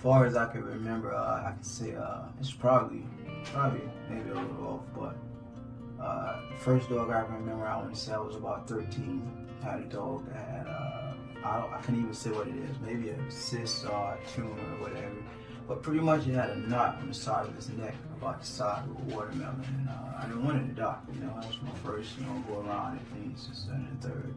far as I can remember, I can say it's probably maybe a little off, but the first dog I remember, I want to say I was about 13. I had a dog that had I can't even say what it is, maybe a cyst or a tumor or whatever, but pretty much it had a knot on the side of his neck, about the size of a watermelon, and I didn't want it to die. That was my first, go around and things, this, that, and the third,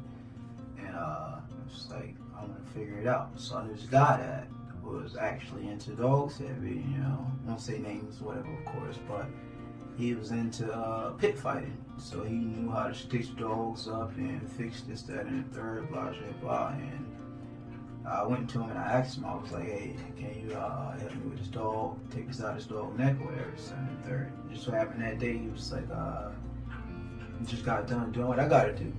and it was like I want to figure it out. So this guy that was actually into dogs heavy, won't say names, whatever, of course, but he was into pit fighting, so he knew how to stitch dogs up and fix this, that, and the third, blah, blah, blah. And I went to him and I asked him, I was like, hey, can you help me with this dog, take this out of this dog's neck or whatever, this, that, and the third. Just so happened that day, he was like, just got done doing what I gotta do.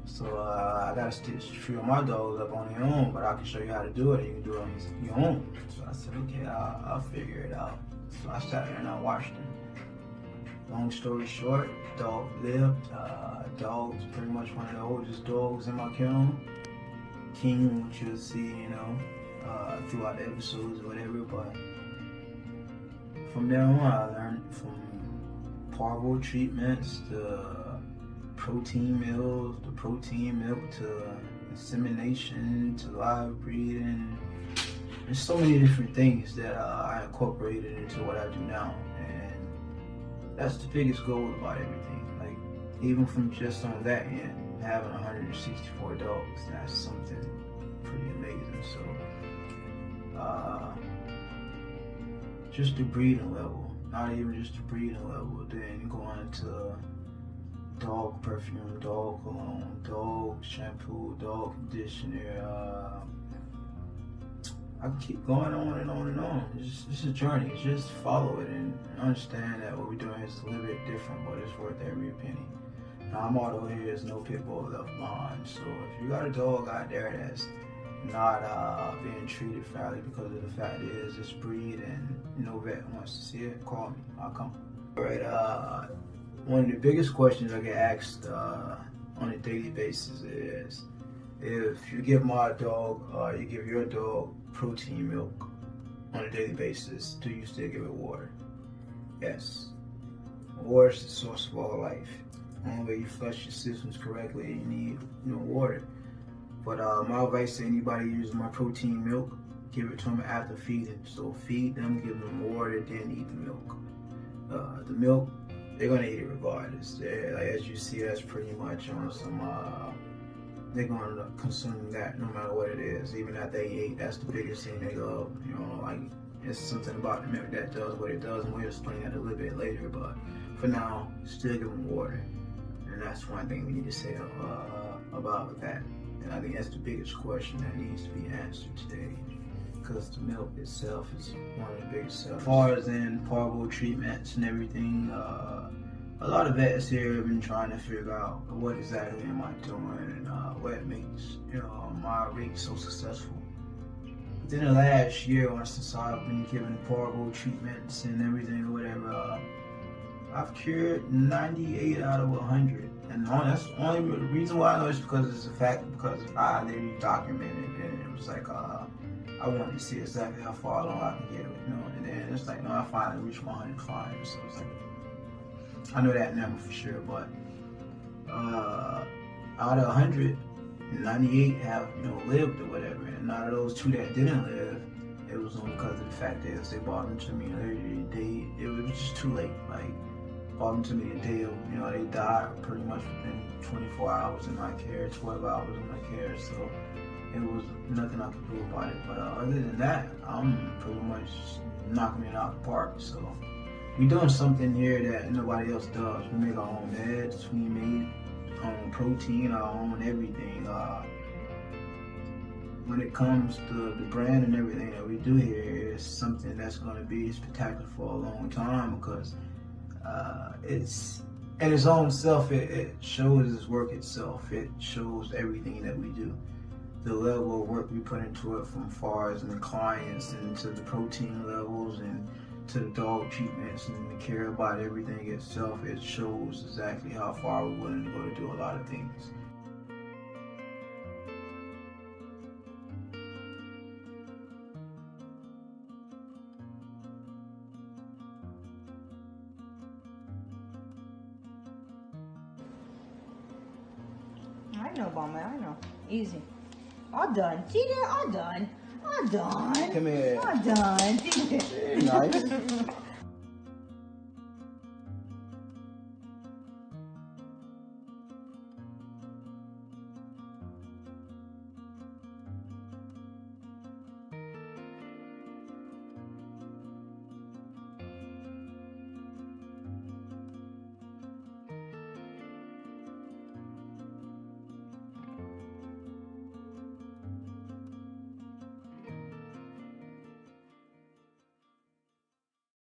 So I gotta stitch 3 of my dogs up on your own, but I can show you how to do it, and you can do it on your own. So I said, okay, I'll figure it out. So I sat there and I watched him. Long story short, dog lived. Dog's pretty much one of the oldest dogs in my kennel. King, which you'll see, throughout the episodes or whatever. But from there on, I learned from parvo treatments to protein meals, to protein milk, to insemination, to live breeding. There's so many different things that I incorporated into what I do now. That's the biggest goal about everything. Like, even from just on that end, having 164 dogs, that's something pretty amazing. So, just the breeding level, not even just the breeding level, then going to dog perfume, dog cologne, dog shampoo, dog conditioner. I can keep going on and on and on. It's a journey. Just follow it and understand that what we're doing is a little bit different, but it's worth every penny. Now, my motto here is no pit bull left behind. So if you got a dog out there that's not being treated fairly because of the fact is it's breed and no vet wants to see it, call me. I'll come. All right. One of the biggest questions I get asked on a daily basis is, if you give my dog, you give your dog protein milk on a daily basis, do you still give it water? Yes. Water is the source of all life. The only way you flush your systems correctly, you need water. But my advice to anybody using my protein milk, give it to them after feeding. So feed them, give them water, then eat the milk. The milk, they're gonna eat it regardless. As you see, that's pretty much on some. They're going to consume that no matter what it is. Even after they ate, that's the biggest thing they love. It's something about the milk that does what it does, and we'll explain that a little bit later. But for now, still give them water. And that's one thing we need to say about that. And I think that's the biggest question that needs to be answered today, because the milk itself is one of the biggest stuff. As far as in parvo treatments and everything, a lot of vets here have been trying to figure out what exactly am I doing and what makes my rate so successful. Within the last year, since I've been given parvo treatments and everything or whatever, I've cured 98 out of 100. And that's the only reason why I know is because it's a fact, because I literally documented it, and it was like I wanted to see exactly how far along I can get it, and then it's like, no, I finally reached 100 clients, so it's like, I know that number for sure, but out of 100, 98 have lived or whatever, and out of those 2 that didn't live, it was only because of the fact that they brought them to me literally it was just too late. Like, brought them to me the day of, they died pretty much within 24 hours in my care, 12 hours in my care, so it was nothing I could do about it. But other than that, I'm pretty much knocking it out of the park. So we're doing something here that nobody else does. We make our own meds, we make our own protein, our own everything. When it comes to the brand and everything that we do here, it's something that's going to be spectacular for a long time, because it's in its own self, it shows its work itself. It shows everything that we do. The level of work we put into it, from far as in the clients and to the protein levels and to the dog treatments and the care about everything itself, it shows exactly how far we're willing to go to do a lot of things. know, Obama. I know. Easy. All done. See that? All done. All done. Come here. All done. See that? Nice.